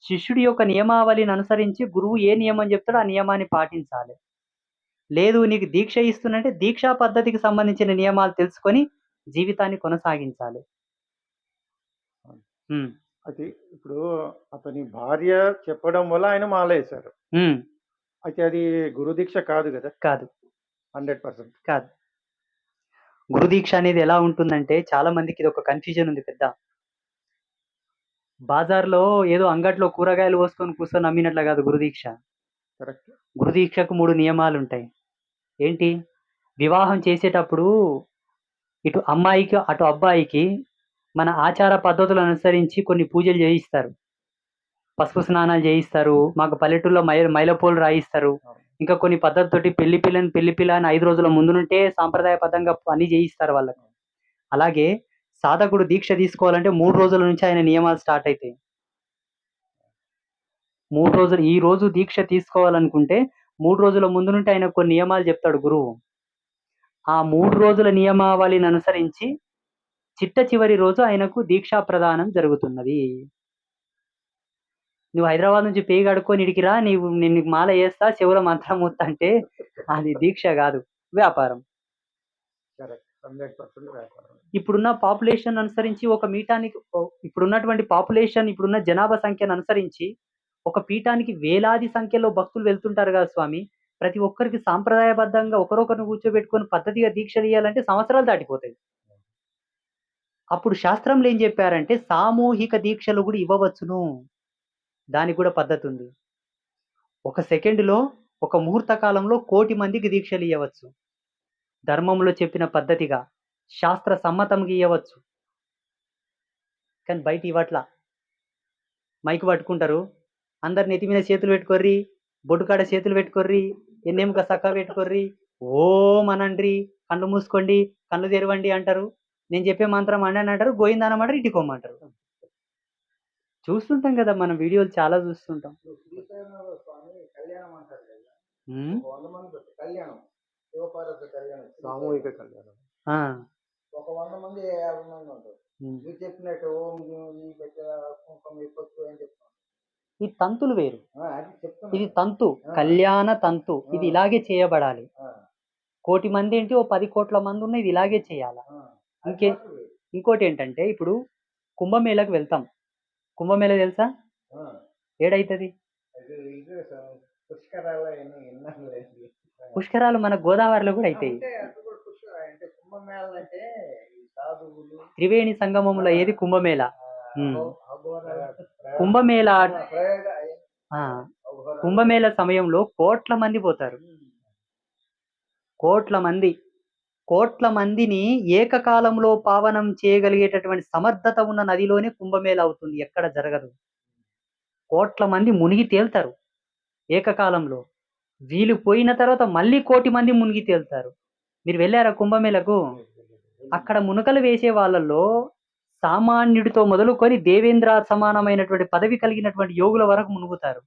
శిష్యుడి యొక్క నియమావళిని అనుసరించి గురువు ఏ నియమం చెప్తాడో ఆ నియమాన్ని పాటించాలి. లేదు నీకు దీక్ష ఇస్తున్నంటే దీక్షా పద్ధతికి సంబంధించిన నియమాలు తెలుసుకొని జీవితాన్ని కొనసాగించాలి. హ్మ్. అయితే ఇప్పుడు అతని భార్య చెప్పడం వల్ల ఆయన మాలేశారు. హ్మ్. అయితే అది గురుదీక్ష కాదు గదా! కాదు. 100%. కాదు. గురుదీక్ష అనేది ఎలా ఉంటుందంటే చాలా మందికి ఇదొక కన్‌ఫ్యూజన్ ఉంది పెద్ద. బజార్‌లో ఏదో అంగట్లో కూరగాయలు కోసుకొని కూర్చొని అమ్మినట్ల కాదు గురుదీక్ష. కరెక్ట్. గురుదీక్షకు 3 నియమాలుంటాయి. ఏంటి? వివాహం చేసేటప్పుడు ఇటు అమ్మాయికి, అటు అబ్బాయికి మన ఆచార పద్ధతులను అనుసరించి కొన్ని పూజలు చేయిస్తారు. పసుపు స్నానాలు చేయిస్తారు. మాకు పల్లెటూరులో మైలపోలు రాయిస్తారు. అవును. ఇంకా కొన్ని పద్ధతితోటి పెళ్లి పిల్ల అని 5 రోజుల ముందు నుంటే సాంప్రదాయబద్ధంగా అన్నీ చేయిస్తారు వాళ్ళకి. అలాగే సాధకుడు దీక్ష తీసుకోవాలంటే 3 రోజుల నుంచి ఆయన నియమాలు స్టార్ట్ అయితాయి. 3 రోజులు ఈ రోజు దీక్ష తీసుకోవాలనుకుంటే 3 రోజుల ముందు నుండి ఆయన కొన్ని నియమాలు చెప్తాడు గురువు. ఆ 3 రోజుల నియమావళిని అనుసరించి చిట్ట చివరి రోజు ఆయనకు దీక్షా ప్రదానం జరుగుతున్నది. నువ్వు హైదరాబాద్ నుంచి పేయి కడుక్కొని ఈడికి రా నేను నీకు మాల యేస్తా, చెవులో మంత్రం ముత్తా అంటే అది దీక్ష గాదు. వ్యాపారం. కరెక్ట్. 100% వ్యాపారం. ఇప్పుడున్న పాపులేషన్ అనుసరించి ఒక మీటానికి ఇప్పుడున్నటువంటి పాపులేషన్ ఇప్పుడున్న జనాభా సంఖ్యను అనుసరించి ఒక పీఠానికి వేలాది సంఖ్యలో భక్తులు వెళ్తుంటారు గదా స్వామి. ప్రతి ఒక్కరికి సాంప్రదాయబద్ధంగా ఒకరొకరిని కూర్చోబెట్టుకొని పద్ధతిగా దీక్షలియ్యాలంటే సంవత్సరాలు దాటిపోతాయి. అప్పుడు శాస్త్రంలో ఏం చెప్పారంటే సామూహిక దీక్షలు గూడా ఇవ్వవచ్చును. దానికి గూడా పద్ధతుంది. ఒక సెకండులో, ఒక ముహూర్త కాలంలో 1,00,00,000 మందికి దీక్షలియ్యవచ్చు. ధర్మంలో చెప్పిన పద్ధతిగా, శాస్త్ర సమ్మతంగా ఇయ్యవచ్చు. కానీ బయట ఇవ్వట్ల. మైక్ పట్టుకుంటారు. అందరు నెత్తి మీద చేతులు పెట్టుకోర్రి, బొడ్డు కాడ చేతులు పెట్టుకోర్రి, ఎన్నెముక సక్క పెట్టుకోర్రి, ఓం అనండ్రి, కళ్ళు మూసుకోండి, కళ్ళు తెరవండి అంటారు. నేను చెప్పే మంత్రం అండని అంటారు. గోయిందా అనమంటారు, ఇంటికొమ్మంటారు. చూస్తుంటాం గదా! మనం వీడియోలు చాలా చూస్తుంటాం. శ్రీశైలంలో స్వామి కళ్యాణం అంటారు కదా, హ్మ్. 100 మంది పెట్టి కళ్యాణం, శివపార్వతి కళ్యాణం, సామూహిక కళ్యాణం. ఆ! ఒక 100 మంది 50 మంది ఉంటారు. హ్మ్. మీరు చెప్పినట్టు ఓం ఈ పెట్ట కుంకుమ ఈ పసుపు అని చెప్తాను. ఈ తంతులు వేరు. అది చెప్తున్నా. ఇది తంతు. కళ్యాణ తంతు. ఇది ఇలాగే చేయబడాలి. 1,00,00,000 మంది ఏంటి, ఓ 10,00,00,000 మంది ఉన్న ఇది ఇలాగే చేయాలా. ఇంకోటేంటంటే ఇప్పుడు కుంభమేళాకి వెళ్తాం. కుంభమేళా తెలుసా? ఏడైతది? పుష్కరాలు విన్నాను లేదు. పుష్కరాలు మన గోదావరిలో కూడా అయితాయి. అంటే కుంభమేళ అంటే ఈ సాధువులు త్రివేణి సంగమంలో ఏది కుంభమేళా. కుంభమేళా కుంభమేళ ఆ, కుంభమేళా సమయంలో కోట్ల మంది పోతారు. కోట్ల మందిని ఏకకాలంలో పావనం చేయగలిగేటటువంటి సమర్థత ఉన్న నదిలోనే కుంభమేళా అవుతుంది. ఎక్కడ జరగదు. కోట్ల మంది మునిగి తేల్తారు ఏకకాలంలో. వీళ్ళు పోయిన తర్వాత మళ్ళీ 1,00,00,000 మంది మునిగి తేల్తారు. మీరు వెళ్ళారా కుంభమేళకు? అక్కడ మునకలు వేసే వాళ్ళల్లో సామాన్యుడితో మొదలుకొని దేవేంద్ర సమానమైనటువంటి పదవి కలిగినటువంటి యోగుల వరకు మునుగుతారు.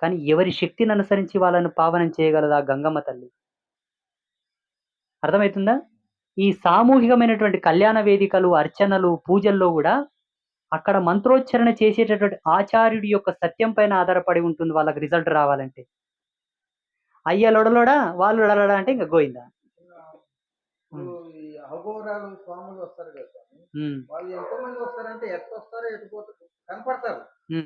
కానీ ఎవరి శక్తిని అనుసరించి వాళ్ళను పావనం చేయగలదు ఆ గంగమ్మ తల్లి. అర్థమవుతుందా? ఈ సామూహికమైనటువంటి కళ్యాణ వేదికలు, అర్చనలు, పూజల్లో గూడా అక్కడ మంత్రోచ్చారణ చేసేటటువంటి ఆచార్యుడి యొక్క సత్యం పైన ఆధారపడి ఉంటుంది వాళ్ళకి రిజల్ట్ రావాలంటే. అయ్య లొడలోడా, వాళ్ళు లొడలోడా అంటే ఇంక గోయిందా. ఇప్పుడు ఈ అఘోరాలు స్వాములు వస్తారు కదా స్వామి, హ్మ్. వాళ్ళు ఎంతమంది వస్తారంటే ఎట్లా వస్తారో ఎటు పోతారు కనపడతారు.